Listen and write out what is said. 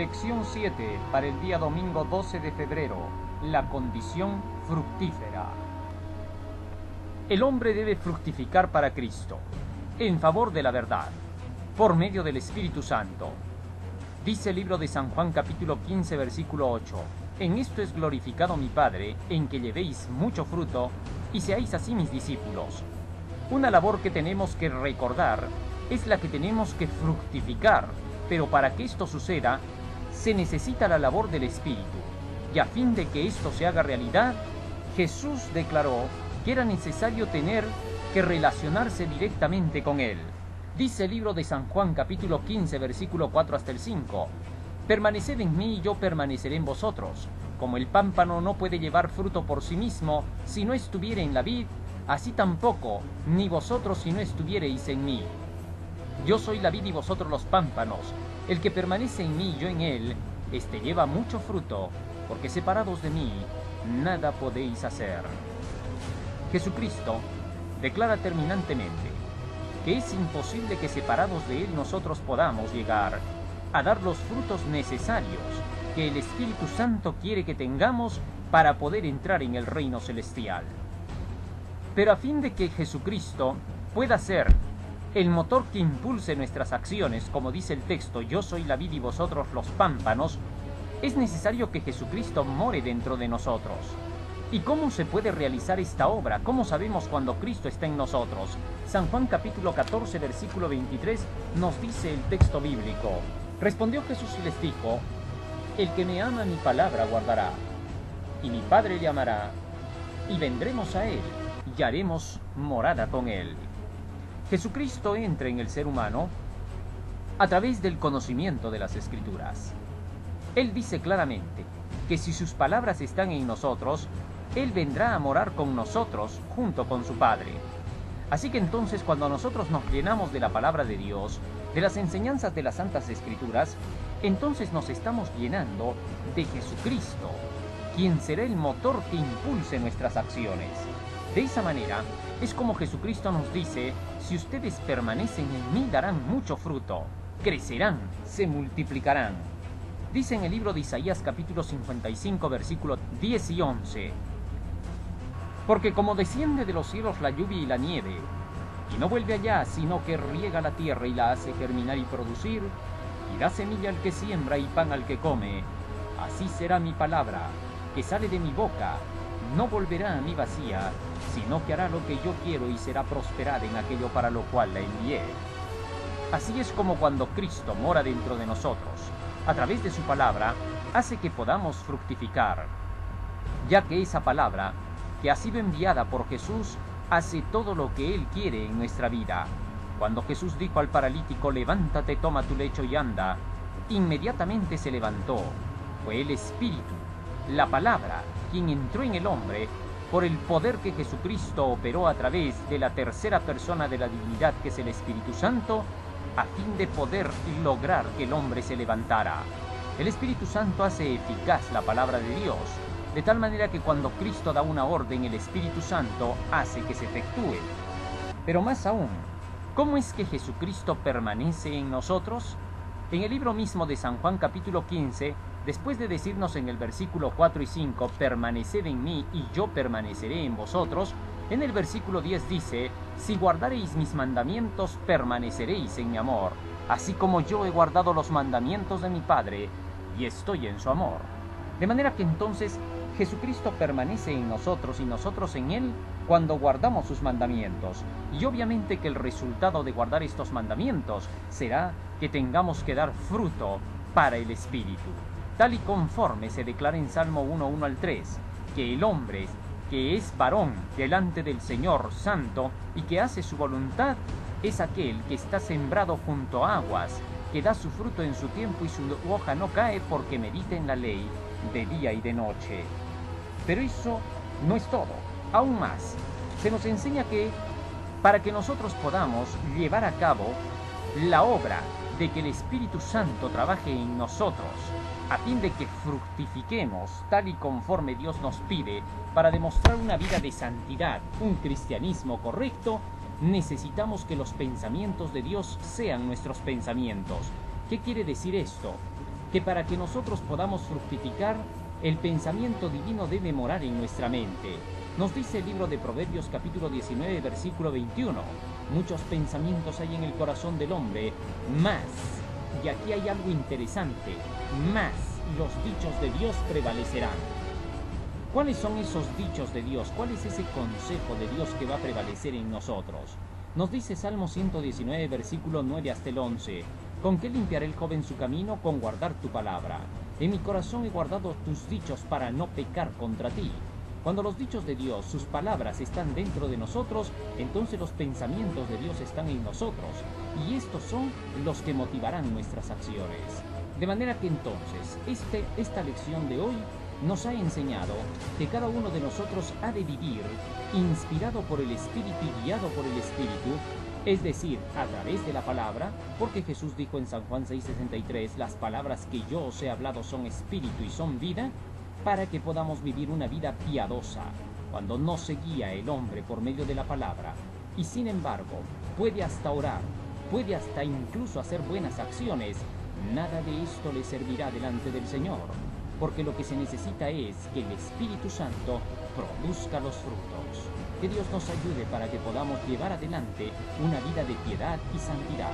Lección 7 para el día domingo 12 de febrero. La condición fructífera. El hombre debe fructificar para Cristo, en favor de la verdad, por medio del Espíritu Santo. Dice el libro de San Juan capítulo 15 versículo 8: En esto es glorificado mi Padre, en que llevéis mucho fruto y seáis así mis discípulos. Una labor que tenemos que recordar es la que tenemos que fructificar, pero para que esto suceda, se necesita la labor del Espíritu. Y a fin de que esto se haga realidad, Jesús declaró que era necesario tener que relacionarse directamente con Él. Dice el libro de San Juan capítulo 15 versículo 4 hasta el 5: Permaneced en mí y yo permaneceré en vosotros. Como el pámpano no puede llevar fruto por sí mismo si no estuviere en la vid, así tampoco ni vosotros si no estuviereis en mí. Yo soy la vid y vosotros los pámpanos. El que permanece en mí y yo en él, éste lleva mucho fruto, porque separados de mí, nada podéis hacer. Jesucristo declara terminantemente que es imposible que separados de él nosotros podamos llegar a dar los frutos necesarios que el Espíritu Santo quiere que tengamos para poder entrar en el reino celestial. Pero a fin de que Jesucristo pueda ser el motor que impulse nuestras acciones, como dice el texto, yo soy la vid y vosotros los pámpanos, es necesario que Jesucristo more dentro de nosotros. ¿Y cómo se puede realizar esta obra? ¿Cómo sabemos cuando Cristo está en nosotros? San Juan capítulo 14 versículo 23 nos dice el texto bíblico: Respondió Jesús y les dijo: El que me ama mi palabra guardará, y mi Padre le amará, y vendremos a él, y haremos morada con él. Jesucristo entra en el ser humano a través del conocimiento de las Escrituras. Él dice claramente que si sus palabras están en nosotros, Él vendrá a morar con nosotros junto con su Padre. Así que entonces, cuando nosotros nos llenamos de la palabra de Dios, de las enseñanzas de las Santas Escrituras, entonces nos estamos llenando de Jesucristo, quien será el motor que impulse nuestras acciones. De esa manera, es como Jesucristo nos dice: si ustedes permanecen en mí, darán mucho fruto, crecerán, se multiplicarán. Dice en el libro de Isaías capítulo 55 versículos 10 y 11: Porque como desciende de los cielos la lluvia y la nieve, y no vuelve allá, sino que riega la tierra y la hace germinar y producir, y da semilla al que siembra y pan al que come, así será mi palabra, que sale de mi boca, no volverá a mí vacía, sino que hará lo que yo quiero y será prosperada en aquello para lo cual la envié. Así es como cuando Cristo mora dentro de nosotros, a través de su palabra, hace que podamos fructificar, ya que esa palabra, que ha sido enviada por Jesús, hace todo lo que Él quiere en nuestra vida. Cuando Jesús dijo al paralítico: levántate, toma tu lecho y anda, inmediatamente se levantó. Fue el Espíritu, la palabra, quien entró en el hombre por el poder que Jesucristo operó a través de la tercera persona de la divinidad, que es el Espíritu Santo, a fin de poder lograr que el hombre se levantara. El Espíritu Santo hace eficaz la palabra de Dios, de tal manera que cuando Cristo da una orden, el Espíritu Santo hace que se efectúe. Pero más aún, ¿cómo es que Jesucristo permanece en nosotros? En el libro mismo de San Juan capítulo 15, después de decirnos en el versículo 4 y 5, permaneced en mí y yo permaneceré en vosotros, en el versículo 10 dice: si guardareis mis mandamientos, permaneceréis en mi amor, así como yo he guardado los mandamientos de mi Padre y estoy en su amor. De manera que entonces Jesucristo permanece en nosotros y nosotros en Él cuando guardamos sus mandamientos. Y obviamente que el resultado de guardar estos mandamientos será que tengamos que dar fruto para el Espíritu, tal y conforme se declara en Salmo 1:1 al 3, que el hombre que es varón delante del Señor Santo y que hace su voluntad es aquel que está sembrado junto a aguas, que da su fruto en su tiempo y su hoja no cae, porque medita en la ley de día y de noche. Pero eso no es todo. Aún más, se nos enseña que para que nosotros podamos llevar a cabo la obra de que el Espíritu Santo trabaje en nosotros, a fin de que fructifiquemos tal y conforme Dios nos pide, para demostrar una vida de santidad, un cristianismo correcto, necesitamos que los pensamientos de Dios sean nuestros pensamientos. ¿Qué quiere decir esto? que para que nosotros podamos fructificar, el pensamiento divino debe morar en nuestra mente. Nos dice el libro de Proverbios capítulo 19, versículo 21. Muchos pensamientos hay en el corazón del hombre, más, y aquí hay algo interesante, más los dichos de Dios prevalecerán. ¿Cuáles son esos dichos de Dios? ¿Cuál es ese consejo de Dios que va a prevalecer en nosotros? Nos dice Salmo 119, versículo 9 hasta el 11. ¿Con qué limpiará el joven su camino? Con guardar tu palabra. En mi corazón he guardado tus dichos para no pecar contra ti. Cuando los dichos de Dios, sus palabras están dentro de nosotros, entonces los pensamientos de Dios están en nosotros, y estos son los que motivarán nuestras acciones. De manera que entonces, esta lección de hoy nos ha enseñado que cada uno de nosotros ha de vivir inspirado por el Espíritu y guiado por el Espíritu, es decir, a través de la palabra, porque Jesús dijo en San Juan 6:63, las palabras que yo os he hablado son espíritu y son vida, para que podamos vivir una vida piadosa. Cuando no se guía el hombre por medio de la palabra, y sin embargo puede hasta orar, puede hasta incluso hacer buenas acciones, nada de esto le servirá delante del Señor, porque lo que se necesita es que el Espíritu Santo produzca los frutos. Que Dios nos ayude para que podamos llevar adelante una vida de piedad y santidad.